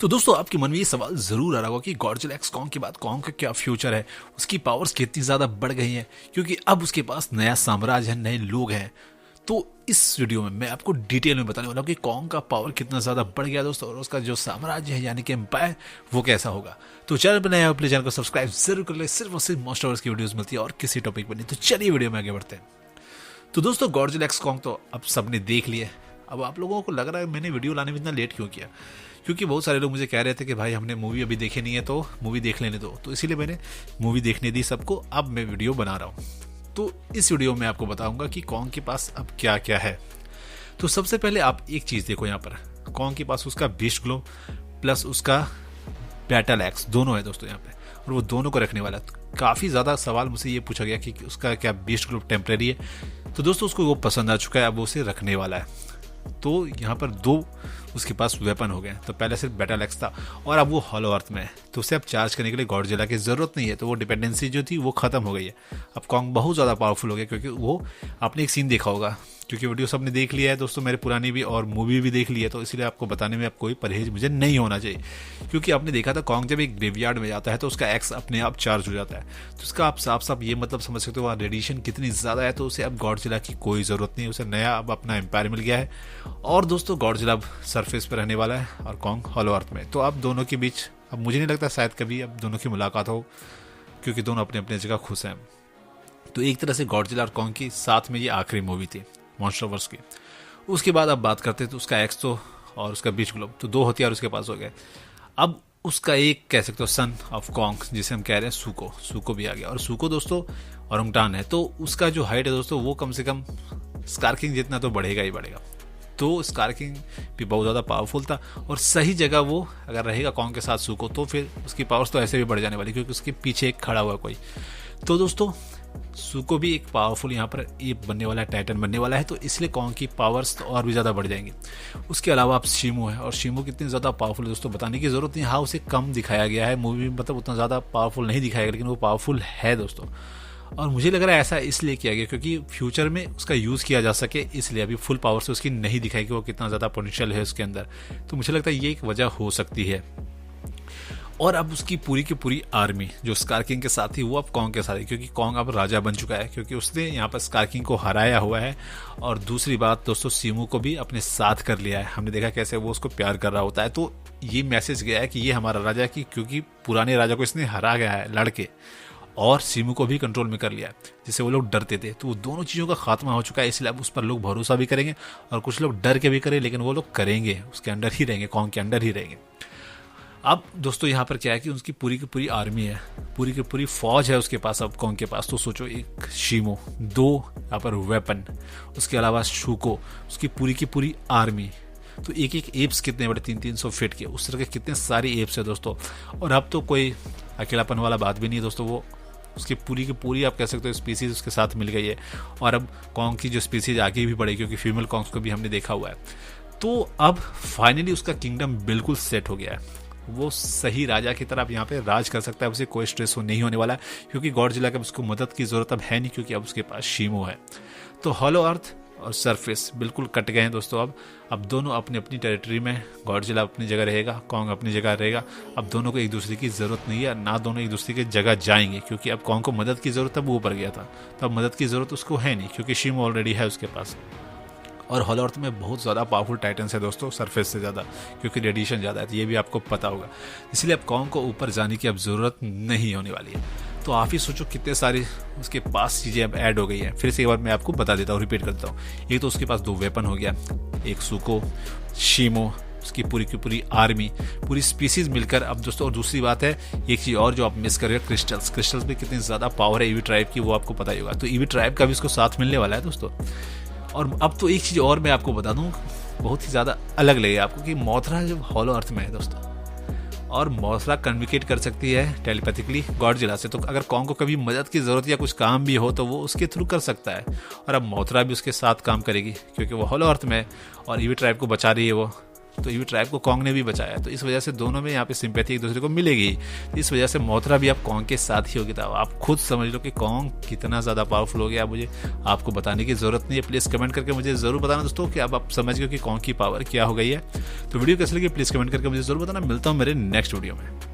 तो दोस्तों आपके मन में ये सवाल जरूर आ रहा होगा कि गॉडजिला एक्स कॉन्ग के बाद कॉन्ग का क्या फ्यूचर है, उसकी पावर्स कितनी ज्यादा बढ़ गई हैं क्योंकि अब उसके पास नया साम्राज्य है, नए लोग हैं। तो इस वीडियो में मैं आपको डिटेल में बताने वाला हूँ कि कॉन्ग का पावर कितना ज्यादा बढ़ गया दोस्तों, और उसका जो साम्राज्य है यानी कि एम्पायर वो कैसा होगा। तो चैनल पर नया अपने चैनल को सब्सक्राइब जरूर कर ले, सिर्फ और सिर्फ मोस्ट आवर्स की वीडियोस मिलती है और किसी टॉपिक पर नहीं। तो चलिए वीडियो में आगे बढ़ते हैं। तो दोस्तों गॉडजिला एक्स कॉन्ग तो अब सबने देख लिया। अब आप लोगों को लग रहा है मैंने वीडियो लाने में इतना लेट क्यों किया, क्योंकि बहुत सारे लोग मुझे कह रहे थे कि भाई हमने मूवी अभी देखी नहीं है तो मूवी देख लेने दो, तो इसीलिए मैंने मूवी देखने दी सबको। अब मैं वीडियो बना रहा हूँ, तो इस वीडियो में आपको बताऊंगा कि कॉन्ग के पास अब क्या क्या है। तो सबसे पहले आप एक चीज देखो, यहाँ पर कॉन्ग के पास उसका बीस्ट ग्लोव प्लस उसका बैटल एक्स दोनों है दोस्तों यहाँ पे, और वो दोनों को रखने वाला है। काफी ज्यादा सवाल मुझसे ये पूछा गया कि उसका क्या बीस्ट ग्लोव टेम्परेरी है, तो दोस्तों उसको वो पसंद आ चुका है, अब वो उसे रखने वाला है। तो यहाँ पर दो उसके पास वेपन हो गए। तो पहले सिर्फ बैटल एक्स था और अब वो हॉलो अर्थ में है, तो उसे अब चार्ज करने के लिए गॉडजिला की जरूरत नहीं है, तो वो डिपेंडेंसी जो थी वो खत्म हो गई है। अब कॉन्ग बहुत ज़्यादा पावरफुल हो गया, क्योंकि वो आपने एक सीन देखा होगा, क्योंकि वीडियो सबने देख लिया है दोस्तों, मेरे पुरानी भी और मूवी भी देख ली है, तो इसलिए आपको बताने में अब कोई परहेज मुझे नहीं होना चाहिए। क्योंकि आपने देखा था कॉन्ग जब एक ग्रेवयार्ड में जाता है तो उसका एक्स अपने आप चार्ज हो जाता है, तो उसका आप साफ साफ ये मतलब समझ सकते हो वहाँ रेडिएशन कितनी ज़्यादा है, तो उसे अब गॉडजिला की कोई ज़रूरत नहीं है, उसे नया अब अपना एम्पायर मिल गया है। और दोस्तों गॉडजिला अब सरफेस पर रहने वाला है और कॉन्ग हॉलो अर्थ में। तो अब दोनों के बीच अब मुझे नहीं लगता शायद कभी अब दोनों की मुलाकात हो, क्योंकि दोनों अपने अपने जगह खुश हैं। तो एक तरह से गॉडजिला और कॉन्ग की साथ में ये आखिरी मूवी थी मॉन्स्टरवर्स की। उसके बाद अब बात करते हैं तो उसका एक्स तो और उसका बीच ग्लोब, तो दो हथियार उसके पास हो गए। अब उसका एक कह सकते हो सन ऑफ कॉन्ग जिसे हम कह रहे हैं सूको भी आ गया। और सूको दोस्तों औरंगटान है, तो उसका जो हाइट है दोस्तों वो कम से कम स्कारकिंग जितना तो बढ़ेगा ही बढ़ेगा। तो स्कारकिंग भी बहुत ज़्यादा पावरफुल था, और सही जगह वो अगर रहेगा कॉन्ग के साथ सूको तो फिर उसकी पावर्स तो ऐसे भी बढ़ जाने वाली, क्योंकि उसके पीछे एक खड़ा हुआ कोई। तो दोस्तों सूको भी एक पावरफुल यहाँ पर एप बनने वाला है, टाइटन बनने वाला है, तो इसलिए कॉन्ग की पावर्स तो और भी ज़्यादा बढ़ जाएंगी। उसके अलावा आप शीमो है, और शीमो कितनी ज़्यादा पावरफुल है दोस्तों बताने की ज़रूरत नहीं। हाँ उसे कम दिखाया गया है मूवी में, मतलब उतना ज़्यादा पावरफुल नहीं दिखाया गया, लेकिन वो पावरफुल है दोस्तों। और मुझे लग रहा है ऐसा इसलिए किया गया क्योंकि फ्यूचर में उसका यूज़ किया जा सके, इसलिए अभी फुल पावर से उसकी नहीं दिखाई कि वो कितना ज़्यादा पोटेंशियल है उसके अंदर। तो मुझे लगता है ये एक वजह हो सकती है। और अब उसकी पूरी की पूरी आर्मी जो स्कारकिंग के साथ थी वो अब कॉन्ग के साथ है, क्योंकि कॉन्ग अब राजा बन चुका है, क्योंकि उसने यहाँ पर स्कारकिंग को हराया हुआ है। और दूसरी बात दोस्तों सीमू को भी अपने साथ कर लिया है, हमने देखा कैसे वो उसको प्यार कर रहा होता है। तो ये मैसेज गया है कि ये हमारा राजा है, कि क्योंकि पुराने राजा को इसने हरा गया है लड़के, और सीमू को भी कंट्रोल में कर लिया है, जिससे वो लोग डरते थे। तो वो दोनों चीज़ों का खात्मा हो चुका है, इसलिए अब उस पर लोग भरोसा भी करेंगे, और कुछ लोग डर के भी करें, लेकिन वो लोग करेंगे, उसके अंडर ही रहेंगे, कॉन्ग के अंडर ही रहेंगे। अब दोस्तों यहाँ पर क्या है कि उसकी पूरी की पूरी आर्मी है, पूरी की पूरी फौज है उसके पास अब कॉन्ग के पास। तो सोचो एक शीमो, दो यहाँ पर वेपन, उसके अलावा शूको, उसकी पूरी की पूरी आर्मी। तो एक एक एप्स कितने बड़े, 300-300 फीट के, उस तरह के कितने सारे एप्स है दोस्तों। और अब तो कोई अकेलापन वाला बात भी नहीं है दोस्तों, वो उसकी पूरी की पूरी आप कह सकते हो स्पीसीज उसके साथ मिल गई है। और अब कॉन्ग की जो स्पीसीज आगे भी बढ़ेगी, क्योंकि फीमेल कॉन्ग्स को भी हमने देखा हुआ है। तो अब फाइनली उसका किंगडम बिल्कुल सेट हो गया है, वो सही राजा की तरह यहाँ पे राज कर सकता है, उसे कोई स्ट्रेस नहीं होने वाला है, क्योंकि गॉडजिला का उसको मदद की जरूरत अब है नहीं, क्योंकि अब उसके पास शीमो है। तो हॉलो अर्थ और सरफेस बिल्कुल कट गए हैं दोस्तों। अब दोनों अपनी अपनी टेरिटरी में, गॉडजिला अपनी जगह रहेगा, कॉन्ग अपनी जगह रहेगा। अब दोनों को एक दूसरे की जरूरत नहीं है, ना दोनों एक दूसरे की जगह जाएंगे, क्योंकि अब कॉन्ग को मदद की जरूरत अब वो ऊपर गया था, तो अब मदद की जरूरत उसको है नहीं, क्योंकि शीमो ऑलरेडी है उसके पास। और हॉलो अर्थ में बहुत ज़्यादा पावरफुल टाइटन्स है दोस्तों सरफेस से ज़्यादा, क्योंकि रेडिएशन ज़्यादा है, तो ये भी आपको पता होगा। इसलिए अब कॉन्ग को ऊपर जाने की अब ज़रूरत नहीं होने वाली है। तो आप ही सोचो कितने सारी उसके पास चीज़ें अब ऐड हो गई हैं। फिर से एक बार मैं आपको बता देता हूँ, रिपीट करता हूँ। एक तो उसके पास दो वेपन हो गया, एक सूको, शीमो, उसकी पूरी की पूरी आर्मी, पूरी स्पीसीज मिलकर अब दोस्तों। और दूसरी बात है एक चीज़ और जो आप मिस कर रहे हो, क्रिस्टल्स में कितनी ज़्यादा पावर है ईवी ट्राइब की, वो आपको पता ही होगा। तो ईवी ट्राइब का भी उसको साथ मिलने वाला है दोस्तों। और अब तो एक चीज़ और मैं आपको बता दूं, बहुत ही ज़्यादा अलग लगेगा आपको, कि मोथरा जब हॉलो अर्थ में है दोस्तों, और मोथरा कम्युनिकेट कर सकती है टेलीपैथिकली गॉडजिला से। तो अगर कॉन्ग को कभी मदद की ज़रूरत या कुछ काम भी हो तो वो उसके थ्रू कर सकता है। और अब मोथरा भी उसके साथ काम करेगी, क्योंकि वो हॉलो अर्थ में है और ईवी ट्राइब को बचा रही है वो। तो ईवी ट्राइब को कॉन्ग ने भी बचाया। तो इस वजह से दोनों में यहाँ पे सिंपैथी एक दूसरे को मिलेगी। इस वजह से मोथरा भी अब कॉन्ग के साथ ही होगी। तो आप खुद समझ लो कि कॉन्ग कितना ज़्यादा पावरफुल हो गया। मुझे आपको बताने की ज़रूरत नहीं है, प्लीज़ कमेंट करके मुझे ज़रूर बताना दोस्तों कि आप समझ गए कि कॉन्ग की पावर क्या हो गई है। तो वीडियो कैसे लगी प्लीज़ कमेंट करके मुझे ज़रूर बताना। मिलता हूँ मेरे नेक्स्ट वीडियो में।